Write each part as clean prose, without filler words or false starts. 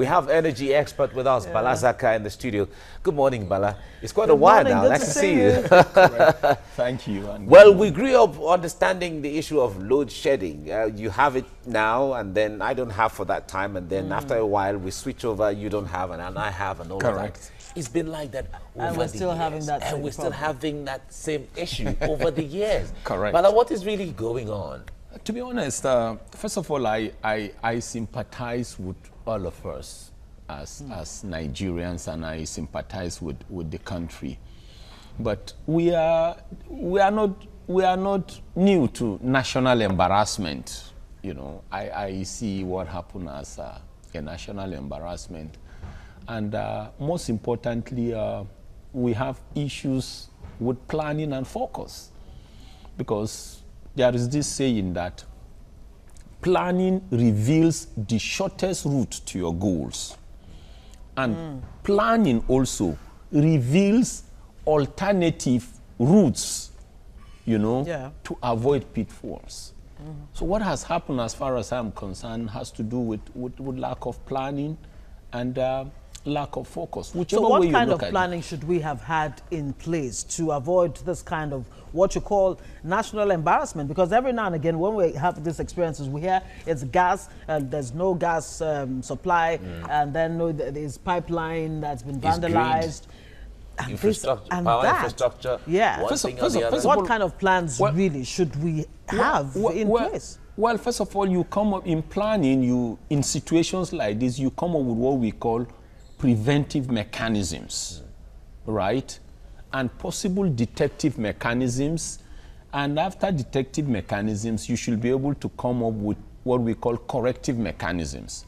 We have energy expert with us, Bala Zaka, in the studio. Good morning, Bala. It's quite a while now. Nice to see you. Thank you. Well, we grew up understanding the issue of load shedding. You have it now, and then I don't have for that time, and then after a while we switch over. You don't have, and I have, and all of that. It's been like that over and we're still having that same and we're still problem. having that same issue over the years. Correct. Bala, what is really going on? To be honest, first of all, I sympathize with all of us as Nigerians, and I sympathize with the country. But we are not new to national embarrassment. You know, I see what happened as a national embarrassment, and most importantly, we have issues with planning and focus, because there is this saying that planning reveals the shortest route to your goals. And planning also reveals alternative routes, you know, to avoid pitfalls. So what has happened, as far as I'm concerned, has to do with lack of planning and lack of focus. Whichever so what way you kind look of at planning should we have had in place to avoid this kind of what you call national embarrassment? Because every now and again when we have these experiences, we hear it's gas, there's no gas supply, and then there's pipeline that's been vandalized. And infrastructure, and power that, infrastructure. Yeah. What kind of plans really should we have in place? Well, first of all, you come up in planning, in situations like this, you come up with what we call preventive mechanisms, right? And possible detective mechanisms. And after detective mechanisms, you should be able to come up with what we call corrective mechanisms.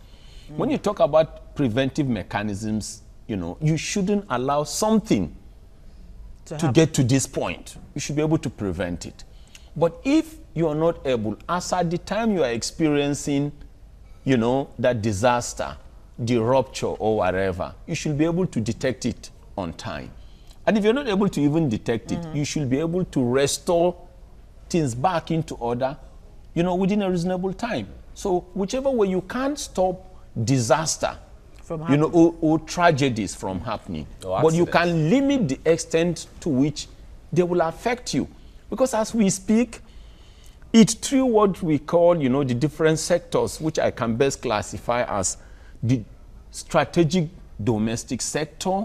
When you talk about preventive mechanisms, you know, you shouldn't allow something to get to this point. You should be able to prevent it. But if you are not able, as at the time you are experiencing, you know, that disaster, the rupture or whatever, you should be able to detect it on time. And if you're not able to even detect it, you should be able to restore things back into order, you know, within a reasonable time. So whichever way, you can't stop disaster from happening, you know, or tragedies from happening, but you can limit the extent to which they will affect you. Because as we speak, it's through what we call, you know, the different sectors, which I can best classify as the strategic domestic sector,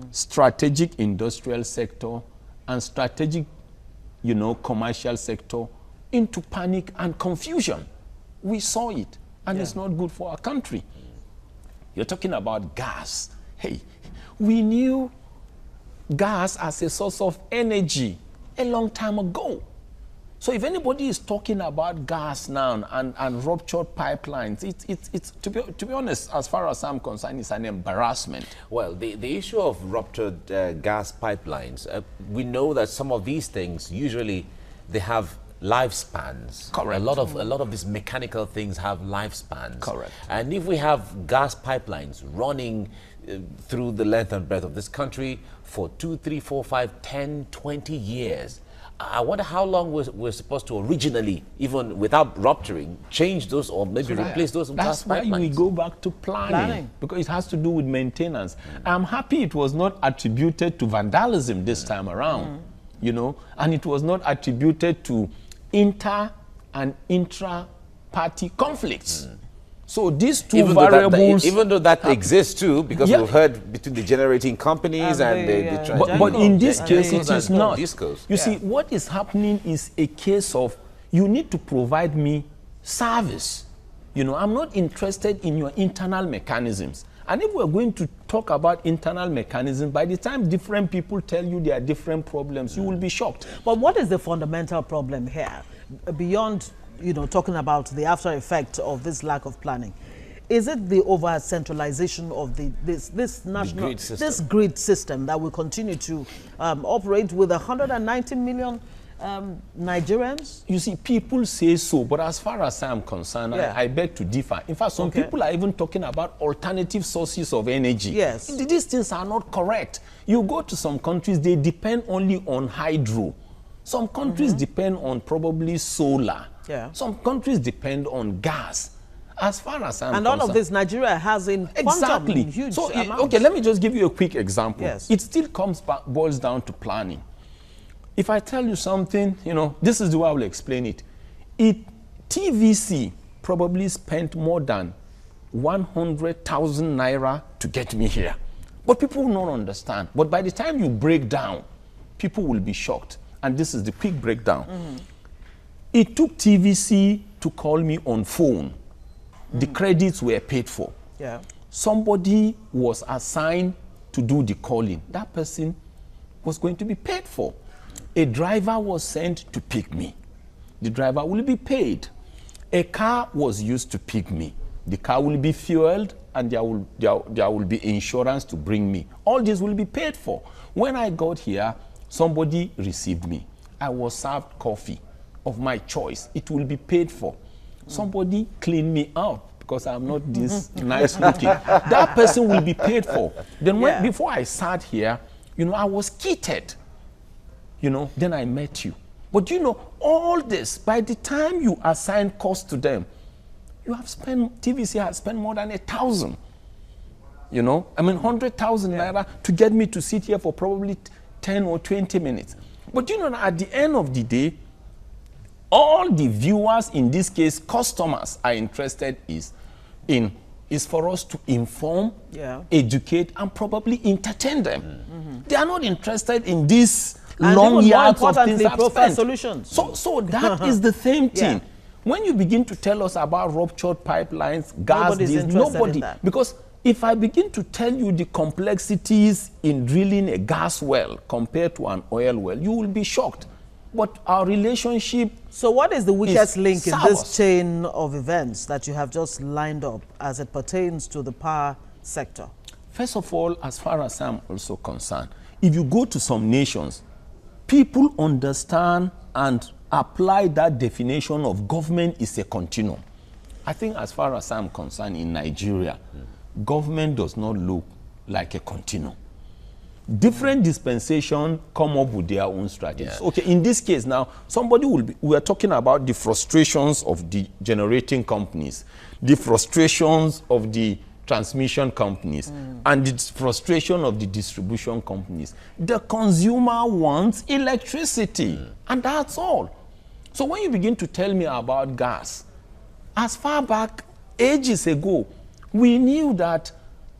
strategic industrial sector, and strategic, you know, commercial sector, into panic and confusion. We saw it, and it's not good for our country. You're talking about gas. Hey, we knew gas as a source of energy a long time ago. So if anybody is talking about gas now and ruptured pipelines, it's to be honest, as far as I'm concerned, it's an embarrassment. Well, the issue of ruptured gas pipelines, we know that some of these things, usually they have lifespans. Correct. A lot of these mechanical things have lifespans. Correct. And if we have gas pipelines running through the length and breadth of this country for 2, 3, 4, 5, 10, 20 years, I wonder how long we're supposed to originally, even without rupturing, change those or maybe replace those gas pipelines. That's why we go back to planning, because it has to do with maintenance. I'm happy it was not attributed to vandalism this time around, you know, and it was not attributed to inter and intra-party conflicts. So these two variables... even though that exists too, because we've heard between the generating companies and the but in this case, it is not. Discos. You see, what is happening is a case of, you need to provide me service. You know, I'm not interested in your internal mechanisms. And if we're going to talk about internal mechanisms, by the time different people tell you there are different problems, you will be shocked. But what is the fundamental problem here, beyond, you know, talking about the after effect of this lack of planning? Is it the over centralization of this national grid system that will continue to operate with 190 million Nigerians? You see, people say so, but as far as I'm concerned, I beg to differ. In fact, some people are even talking about alternative sources of energy. Yes. These things are not correct. You go to some countries, they depend only on hydro. Some countries depend on probably solar. Yeah. Some countries depend on gas. As far as I'm and concerned, all of this Nigeria has in quantum, in huge amounts. Okay, let me just give you a quick example. Yes. It still boils down to planning. If I tell you something, you know, this is the way I will explain it. TVC probably spent more than 100,000 naira to get me here. But people will not understand. But by the time you break down, people will be shocked. And this is the quick breakdown. It took TVC to call me on phone. The credits were paid for. Yeah. Somebody was assigned to do the calling. That person was going to be paid for. A driver was sent to pick me. The driver will be paid. A car was used to pick me. The car will be fueled, and there will be insurance to bring me. All this will be paid for. When I got here, somebody received me. I was served coffee of my choice. It will be paid for. Somebody cleaned me up because I'm not this nice looking. That person will be paid for. Then before I sat here, you know, I was kitted. You know, then I met you. But you know, all this, by the time you assign cost to them, you have spent, TVC has spent more than 1,000. You know, I mean 100,000 naira to get me to sit here for probably 10 or 20 minutes. But you know, at the end of the day, all the viewers, in this case customers, are interested is for us to inform, educate, and probably entertain them. They are not interested in this long yards of things I've spent. Solutions. So that is the same thing. When you begin to tell us about ruptured pipelines, gas, nobody, because if I begin to tell you the complexities in drilling a gas well compared to an oil well, you will be shocked. But our relationship. So what is the weakest link in this chain of events that you have just lined up as it pertains to the power sector? First of all, as far as I'm also concerned, if you go to some nations, people understand and apply that definition of government is a continuum. I think as far as I'm concerned, in Nigeria, government does not look like a continuum. Different dispensations come up with their own strategies. Okay, in this case now, we are talking about the frustrations of the generating companies, the frustrations of the transmission companies, and the frustration of the distribution companies. The consumer wants electricity, and that's all. So when you begin to tell me about gas, as far back ages ago, we knew that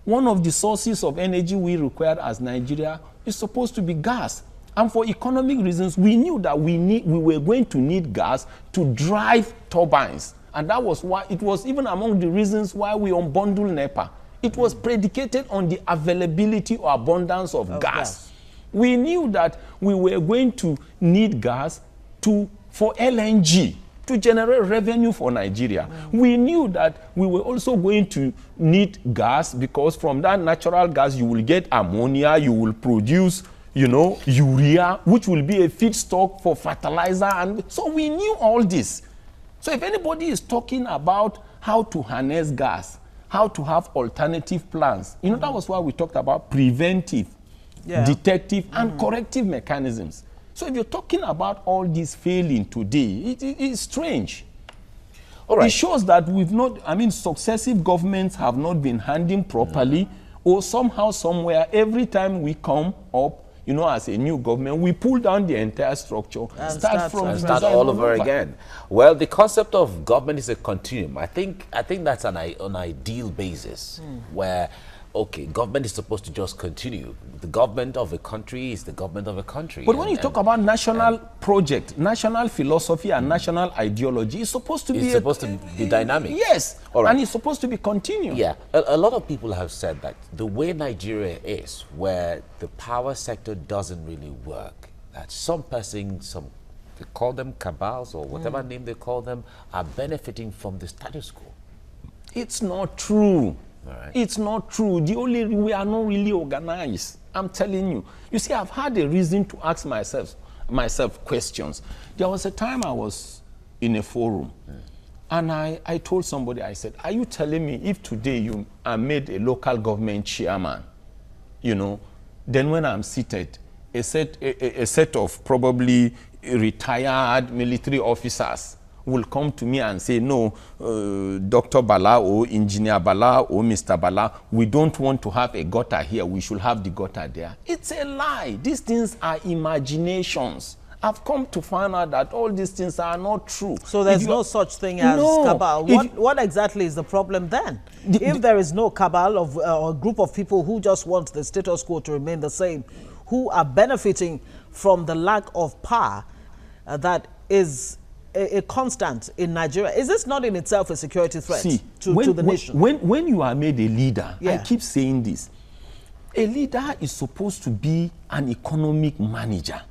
one of the sources of energy we required as Nigeria is supposed to be gas. And for economic reasons, we knew that we were going to need gas to drive turbines. And that was why it was even among the reasons why we unbundled NEPA. It was predicated on the availability or abundance of gas. We knew that we were going to need gas for LNG to generate revenue for Nigeria. We knew that we were also going to need gas because from that natural gas you will get ammonia, you will produce, you know, urea, which will be a feedstock for fertilizer. And so we knew all this. So if anybody is talking about how to harness gas, how to have alternative plans, you know, that was why we talked about preventive, detective, and corrective mechanisms. So if you're talking about all this failing today, it is strange. All right. It shows that successive governments have not been handling properly, or somehow, somewhere, every time we come up, you know, as a new government, we pull down the entire structure, start all over again. Well, the concept of government is a continuum. I think that's an ideal basis where, okay, government is supposed to just continue. The government of a country is the government of a country. But when you talk about national project, national philosophy, and national ideology, it's supposed to be dynamic. Yes, and it's supposed to be continuous. Yeah, a lot of people have said that the way Nigeria is, where the power sector doesn't really work, that some persons, they call them cabals or whatever name they call them, are benefiting from the status quo. It's not true. Right. It's not true. We are not really organized. I'm telling you. You see, I've had a reason to ask myself questions. There was a time I was in a forum, and I told somebody, I said, are you telling me if today you are made a local government chairman, you know, then when I'm seated, a set of probably retired military officers will come to me and say, no, Dr. Bala or Engineer Bala or Mr. Bala, we don't want to have a gutter here. We should have the gutter there. It's a lie. These things are imaginations. I've come to find out that all these things are not true. So there's no such thing as cabal. What exactly is the problem then? If there is no cabal of a group of people who just want the status quo to remain the same, who are benefiting from the lack of power that is a constant in Nigeria, is this not in itself a security threat to the nation? When you are made a leader, I keep saying this, a leader is supposed to be an economic manager.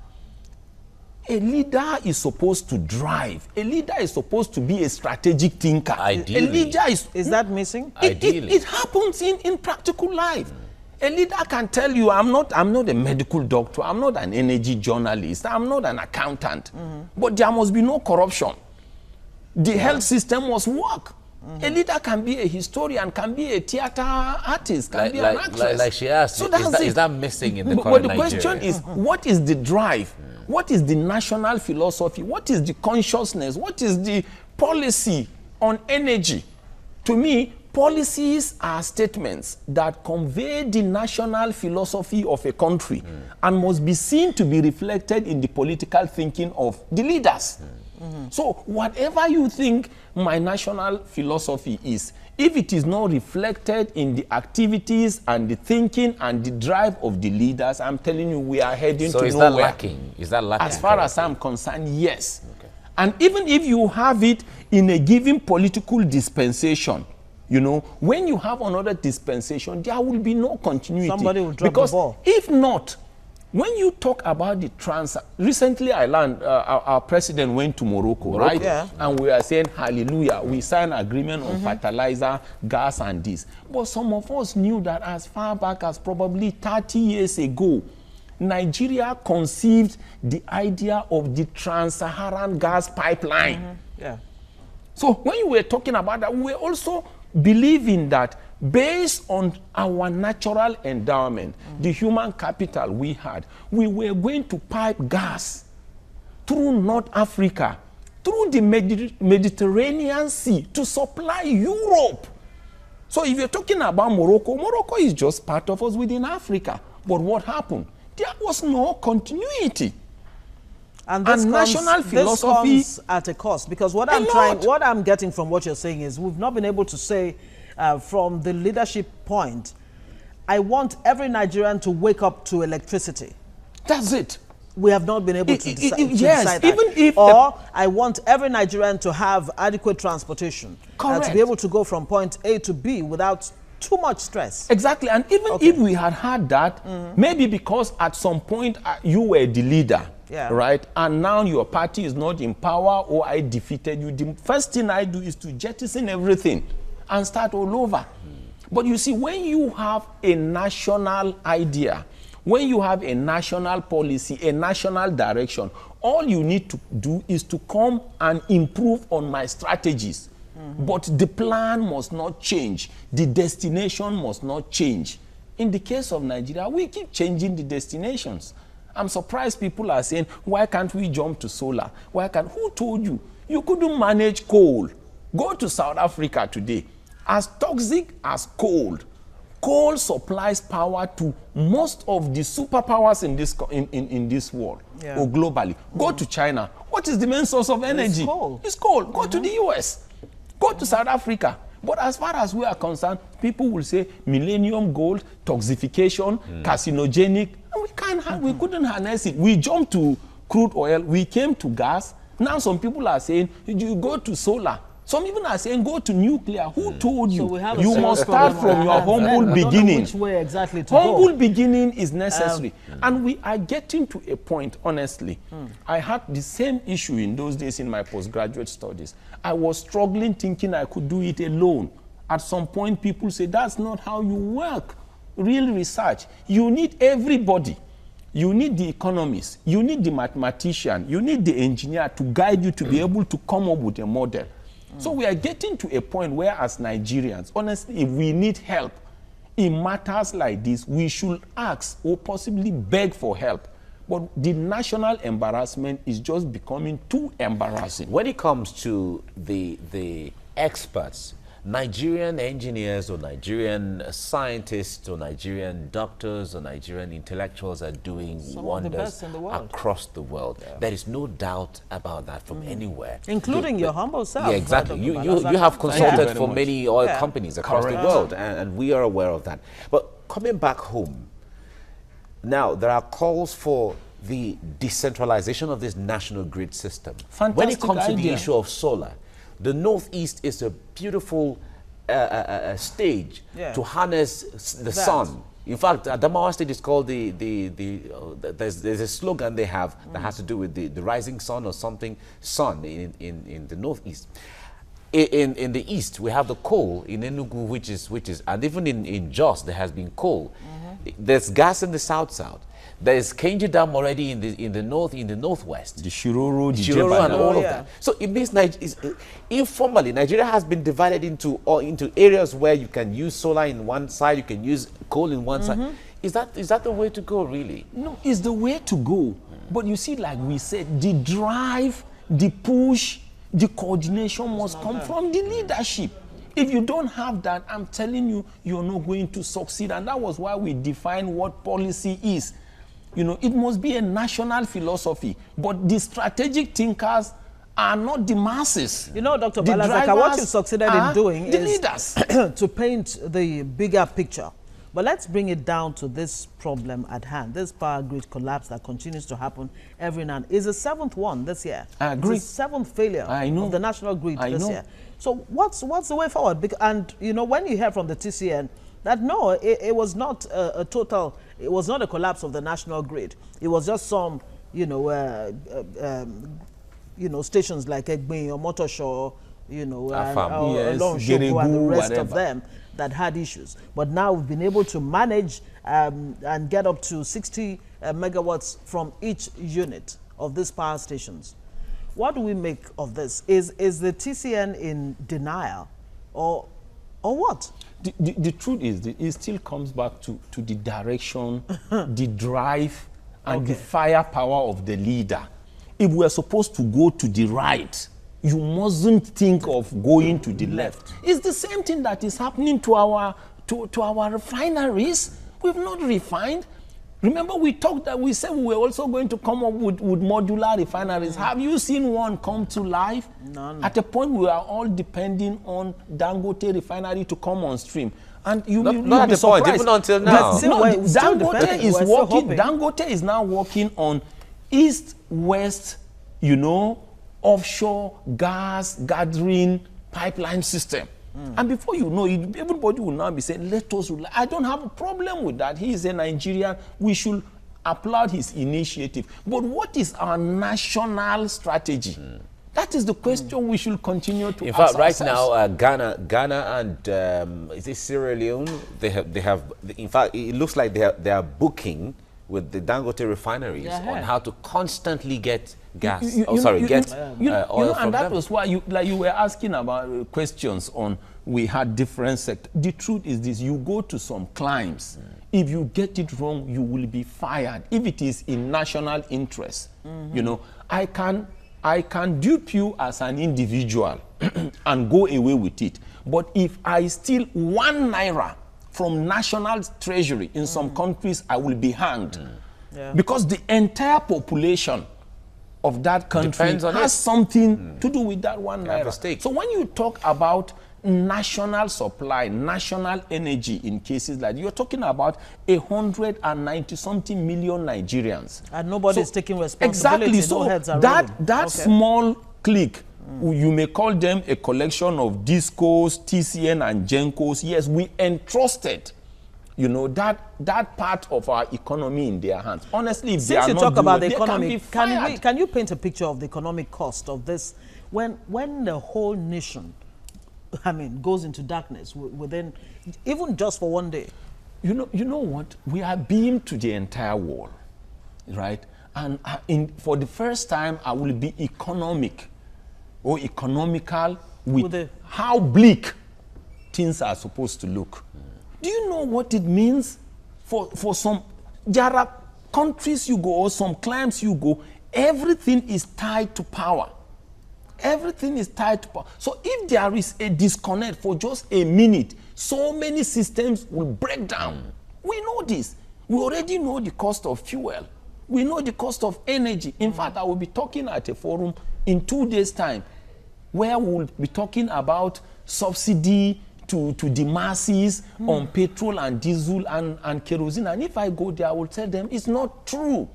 A leader is supposed to drive. A leader is supposed to be a strategic thinker. Ideally. A leader is that missing? Ideally. It happens in practical life. A leader can tell you, I'm not a medical doctor, I'm not an energy journalist, I'm not an accountant, but there must be no corruption. The health system must work. A leader can be a historian, can be a theater artist, can be an actress. Like she asked, so is that missing in the current But the Nigeria? question is, what is the drive? What is the national philosophy? What is the consciousness? What is the policy on energy? To me, policies are statements that convey the national philosophy of a country and must be seen to be reflected in the political thinking of the leaders. So whatever you think my national philosophy is, if it is not reflected in the activities and the thinking and the drive of the leaders, I'm telling you, we are heading to nowhere. So is that lacking? Is that lacking? As far as I'm concerned, yes. Okay. And even if you have it in a given political dispensation, you know, when you have another dispensation, there will be no continuity. Somebody will drop the ball. If not, when you talk about the recently I learned our president went to Morocco, right? Yeah. And we are saying, hallelujah, we signed agreement on fertilizer, gas, and this. But some of us knew that as far back as probably 30 years ago, Nigeria conceived the idea of the trans-Saharan gas pipeline. Yeah. So when you were talking about that, we were also believing that based on our natural endowment, the human capital we had, we were going to pipe gas through North Africa, through the Mediterranean Sea to supply Europe. So if you're talking about Morocco, Morocco is just part of us within Africa. But what happened? There was no continuity. And this national philosophy this comes at a cost, because what I'm getting from what you're saying is we've not been able to say from the leadership point, I want every Nigerian to wake up to electricity. That's it. We have not been able to decide that. Even if I want every Nigerian to have adequate transportation. To be able to go from point A to B without too much stress. Exactly. And even if we had that, maybe because at some point you were the leader, right? And now your party is not in power, or I defeated you. The first thing I do is to jettison everything and start all over. But you see, when you have a national idea, when you have a national policy, a national direction, all you need to do is to come and improve on my strategies. But the plan must not change. The destination must not change. In the case of Nigeria, we keep changing the destinations. I'm surprised people are saying, why can't we jump to solar? Who told you? You couldn't manage coal. Go to South Africa today. As toxic as coal supplies power to most of the superpowers in this world or globally. Go to China. What is the main source of energy? It's coal. Go to the US. Go to South Africa. But as far as we are concerned, people will say millennium gold, toxification, carcinogenic. And we couldn't harness it. We jumped to crude oil. We came to gas. Now some people are saying, you go to solar. Some even are saying, go to nuclear. Who told you? So you must start from your humble beginning. Which way exactly to humble go. beginning is necessary. And we are getting to a point, honestly. I had the same issue in those days in my postgraduate studies. I was struggling thinking I could do it alone. At some point, people say, that's not how you work. Real research. You need everybody. You need the economist. You need the mathematician. You need the engineer to guide you to be able to come up with a model. So we are getting to a point where, as Nigerians, honestly, if we need help in matters like this, we should ask or possibly beg for help. But the national embarrassment is just becoming too embarrassing. When it comes to the experts, Nigerian engineers or Nigerian scientists or Nigerian doctors or Nigerian intellectuals are doing wonders across the world. Yeah. There is no doubt about that from anywhere. Including your humble self. Yeah, exactly. You have consulted for many oil companies across the world, and we are aware of that. But coming back home, now there are calls for the decentralization of this national grid system. Fantastic when it comes idea. to the issue of solar, the Northeast is a beautiful stage to harness the sun. In fact, Adamawa State is called there's a slogan they have that has to do with the rising sun or something, sun in the Northeast. In the East, we have the coal in Enugu, which is, and even in Jos, there has been coal. There's gas in the South. There is Kenji Dam already in the northwest. The Shiroro, and all of that. So it means informally, Nigeria has been divided into areas where you can use solar in one side, you can use coal in one side. Is that the way to go, really? No, it's the way to go. But you see, like we said, the drive, the push, the coordination must come from the leadership. If you don't have that, I'm telling you, you're not going to succeed. And that was why we defined what policy is. You know, it must be a national philosophy, but the strategic thinkers are not the masses. You know, Dr. Balazaka, what you've succeeded in doing the is leaders. to paint the bigger picture. But let's bring it down to this problem at hand, this power grid collapse that continues to happen every now and then. Is the 7th one this year. I agree. It's the 7th failure of the national grid this year. So what's the way forward? And, you know, when you hear from the TCN that, no, it was not a total, it was not a collapse of the national grid. It was just some, stations like Egbin or Motoshaw, and the rest of them that had issues. But now we've been able to manage and get up to 60 megawatts from each unit of these power stations. What do we make of this? Is the TCN in denial or what? The truth is, it still comes back to the direction, the drive, and the firepower of the leader. If we're supposed to go to the right, you mustn't think of going to the left. It's the same thing that is happening to our refineries. We've not refined. Remember, we said we were also going to come up with modular refineries. Have you seen one come to life? None. At a point, we are all depending on Dangote refinery to come on stream. And you'll be surprised. Point, even until now. Dangote is now working on east-west, offshore gas gathering pipeline system. And before you know it, everybody will now be saying, let us rely. I don't have a problem with that. He is a Nigerian. We should applaud his initiative. But what is our national strategy? That is the question we should continue to ask ourselves. In fact, right now, Ghana and is it Sierra Leone? They have. In fact, it looks like they are booking with the Dangote refineries on how to constantly get gas. oil from and that them. was why you were asking about questions on we had different sectors. The truth is this: you go to some climes. If you get it wrong, you will be fired. If it is in national interest, I can dupe you as an individual and go away with it. But if I steal 1 naira from national treasury in some countries, I will be hanged. Because the entire population of that country has something to do with that 1 naira. So when you talk about national supply, national energy in cases like you're talking about 190-something million Nigerians. And nobody's taking responsibility. Exactly. So that small clique, you may call them a collection of DISCOs, TCN, and GENCOs. Yes, we entrusted, that part of our economy in their hands. Honestly, if since they are you not talk doing about it, the economy, can you paint a picture of the economic cost of this when the whole nation, goes into darkness within, even just for 1 day? You know what? We are beamed to the entire world, right? And for the first time, I will be economical with how bleak things are supposed to look. Do you know what it means for some? There are countries you go or some climes you go, everything is tied to power. Everything is tied to power. So if there is a disconnect for just a minute, so many systems will break down. We know this. We already know the cost of fuel. We know the cost of energy. In fact, I will be talking at a forum in 2 days' time where we will be talking about subsidy to the masses on petrol and diesel and kerosene. And if I go there, I will tell them it's not true.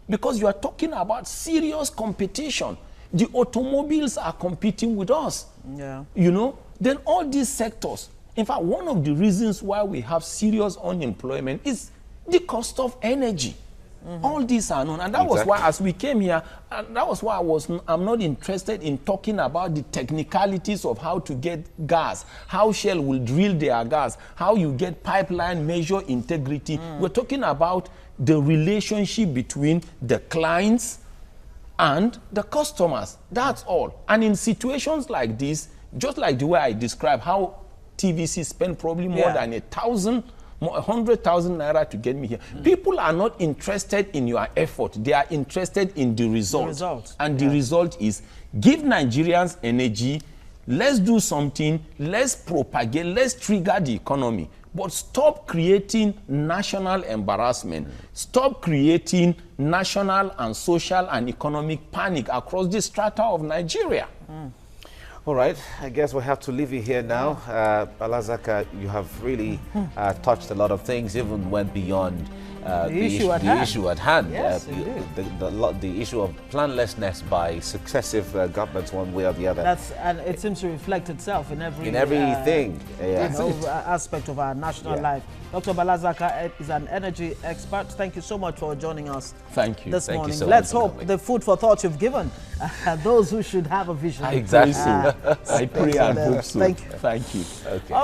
Because you are talking about serious competition. The automobiles are competing with us. Yeah. You know, then all these sectors. In fact, one of the reasons why we have serious unemployment is the cost of energy. All these are known. And that was why, as we came here, and that was why I'm not interested in talking about the technicalities of how to get gas, how Shell will drill their gas, how you get pipeline measure integrity. We're talking about the relationship between the clients and the customers. That's all. And in situations like this, just like the way I described how TVC spent probably more than 100,000 naira to get me here. People are not interested in your effort. They are interested in the result. And the result is give Nigerians energy. Let's do something. Let's propagate. Let's trigger the economy. But stop creating national embarrassment. Stop creating national and social and economic panic across the strata of Nigeria. All right, I guess we'll have to leave you here now. Alazaka, you have really touched a lot of things, even went beyond the issue at hand. Yes, the issue of planlessness by successive governments, one way or the other. And it seems to reflect itself in everything. Aspect of our national life. Dr. Balazaka is an energy expert. Thank you so much for joining us. Thank you. This Thank morning. you so Let's much hope the food for thought you've given those who should have a vision. Exactly. I pray and hope so. Thank you. Thank you. Okay.